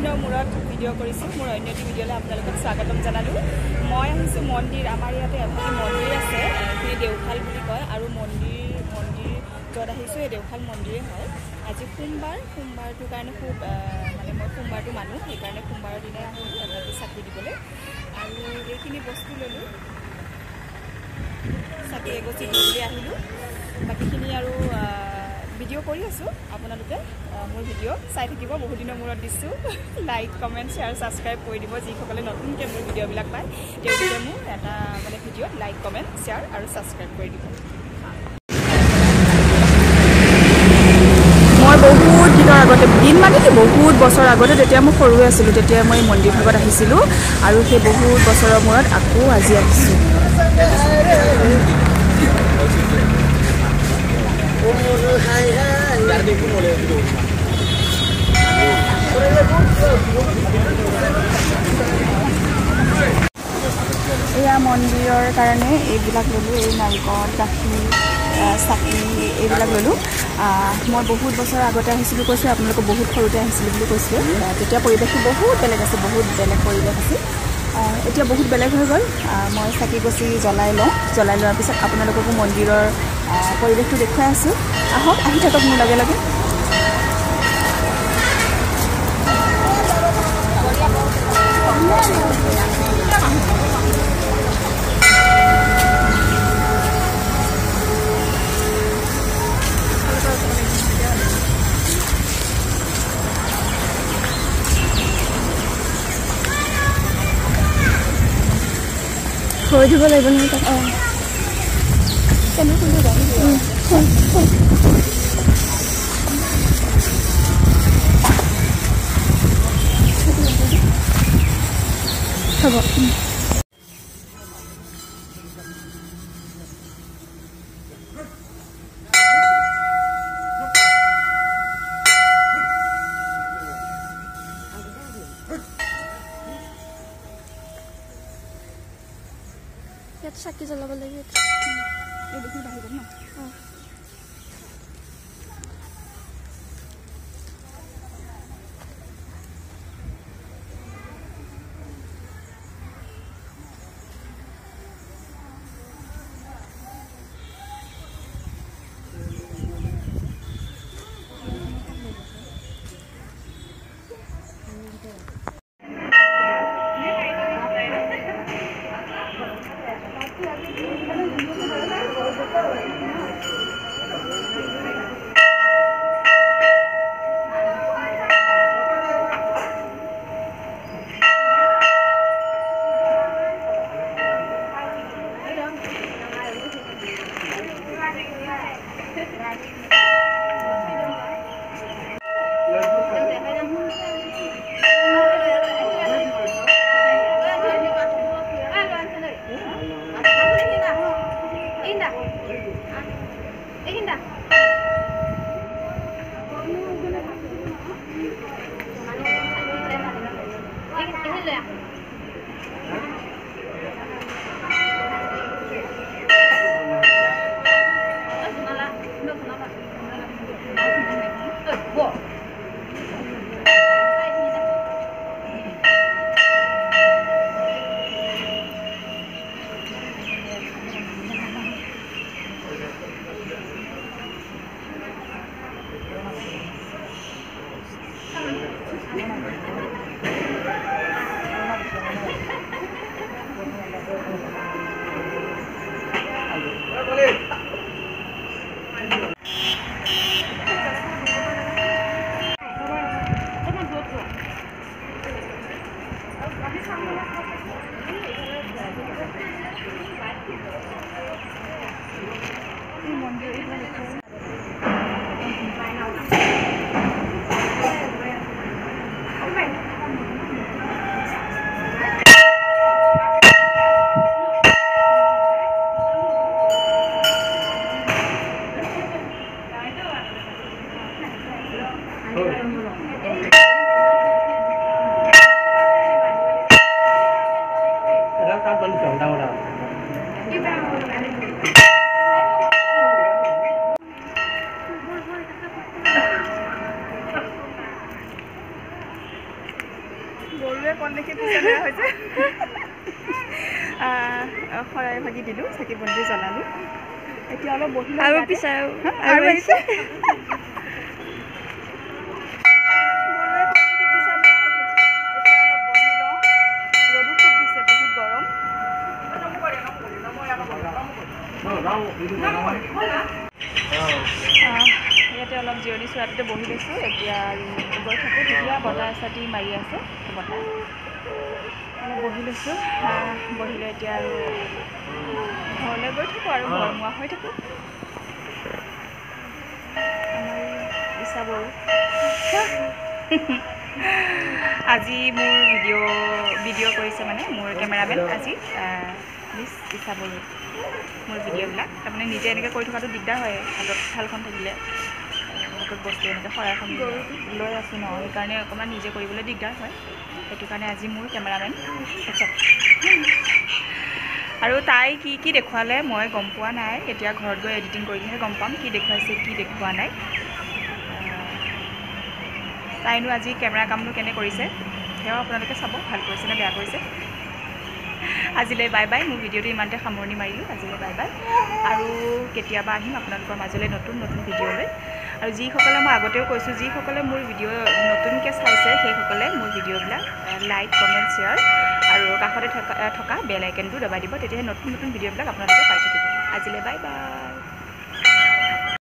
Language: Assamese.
দিনৰ মূৰত ভিডিঅ' কৰিছোঁ মোৰ অন্য এটি ভিডিঅ'লৈ আপোনালোকক স্বাগতম জনালোঁ মই আহিছোঁ মন্দিৰ আমাৰ ইয়াতে এভাগি মন্দিৰ আছে এইখিনি দেওশাল বুলি কয় আৰু মন্দিৰ য'ত আহিছোঁ এই দেওশাল মন্দিৰে হয় আজি সোমবাৰটোৰ কাৰণে খুব মানে মই সোমবাৰটো মানুহ সেইকাৰণে সোমবাৰৰ দিনাই আহোঁ এভাগি চাকি দিবলৈ আৰু এইখিনি বস্তু ল'লোঁ চাকি এগছি দি বুলি আহিলোঁ বাকীখিনি আৰু ভিডিঅ' কৰি আছোঁ আপোনালোকে মোৰ ভিডিঅ' চাই থাকিব বহুত দিনৰ মূৰত দিছোঁ লাইক কমেণ্ট শ্বেয়াৰ ছাবস্ক্ৰাইব কৰি দিব যিসকলে নতুনকৈ মোৰ ভিডিঅ'বিলাক পায় তেওঁলোকে মোৰ এটা মানে ভিডিঅ'ত লাইক কমেণ্ট শ্বেয়াৰ আৰু ছাবস্ক্ৰাইব কৰি দিব মই বহুত দিনৰ আগতে দিন মানে কি বহুত বছৰ আগতে যেতিয়া মই সৰু আছিলোঁ তেতিয়া মই মন্দিৰ ভাগত আহিছিলোঁ আৰু সেই বহুত বছৰৰ মূৰত আকৌ আজি আহিছোঁ এয়া মন্দিৰৰ কাৰণে এইবিলাক ল'লোঁ এই নাৰিকল গাখীৰ চাকি এইবিলাক ল'লোঁ মই বহুত বছৰ আগতে আহিছিলোঁ কৈছোঁ আপোনালোকক বহুত সৰুতে আহিছিলোঁ বুলি কৈছোঁ তেতিয়া পৰিৱেশটো বহুত বেলেগ আছে বহুত বেলেগ পৰিৱেশ আছিল এতিয়া বহুত বেলেগ হৈ গ'ল মই চাকি গছি জ্বলাই লোৱাৰ পিছত আপোনালোককো মন্দিৰৰ পৰিৱেশটো দেখুৱাই আছোঁ আহক আহি থাকক মোৰ লগে লগে থৈ দিব লাগিব নহয় তাত অঁ কেনেকৈ হ'ব ইয়াত চাকি জ্বলাব লাগে এই দেখি বাহিৰত ন অঁ কল দেখি পিছা বেয়া হৈছে শৰাই ভাগি দিলোঁ চাকি বন্তি জ্বলালোঁ এতিয়া অলপ বহিলোঁ আৰু পিছা আৰু আহিছে ইয়াতে অলপ জিৰণি চোৱাটোতে বহি লৈছোঁ এতিয়া আৰু গৈ থাকোঁ তেতিয়া বতাহ এচাতি মাৰি আছে বতাহ অলপ বহি লৈছোঁ বহিলৈ এতিয়া আৰু ঘৰলৈ গৈ থাকোঁ আৰু ঘৰমুৱা হৈ থাকোঁ আমাৰ ইচ্ছা বড়ো আজি মোৰ ভিডিঅ' কৰিছে মানে মোৰ কেমেৰামেন আজি মিছ ইচ্ছা বড়ো মোৰ ভিডিঅ'বিলাক তাৰমানে নিজে এনেকৈ কৰি থকাটো দিগদাৰ হয় হাতত থালখন থাকিলে হাতত বস্তু এনেকৈ শৰাইখন লৈ আছোঁ ন সেইকাৰণে অকণমান নিজে কৰিবলৈ দিগদাৰ হয় সেইটো কাৰণে আজি মোৰ কেমেৰামেন আৰু তাই কি কি দেখুৱালে মই গম পোৱা নাই এতিয়া ঘৰত গৈ এডিটিং কৰিলেহে গম পাম কি দেখুৱাইছে কি দেখুওৱা নাই তাইনো আজি কেমেৰা কামনো কেনে কৰিছে সেয়াও আপোনালোকে চাব ভাল কৰিছে নে বেয়া কৰিছে আজিলৈ বাই বাই মোৰ ভিডিঅ'টো ইমানতে সামৰণি মাৰিলোঁ আজিলৈ বাই বাই আৰু কেতিয়াবা আহিম আপোনালোকৰ মাজলৈ নতুন নতুন ভিডিঅ' লৈ আৰু যিসকলে মই আগতেও কৈছোঁ যিসকলে মোৰ ভিডিঅ' নতুনকৈ চাইছে সেইসকলে মোৰ ভিডিঅ'বিলাক লাইক কমেণ্ট শ্বেয়াৰ আৰু কাষতে থকা বেল আইকনটো দবাই দিব তেতিয়াহে নতুন নতুন ভিডিঅ'বিলাক আপোনালোকে পাই থাকিব আজিলৈ বাই বাই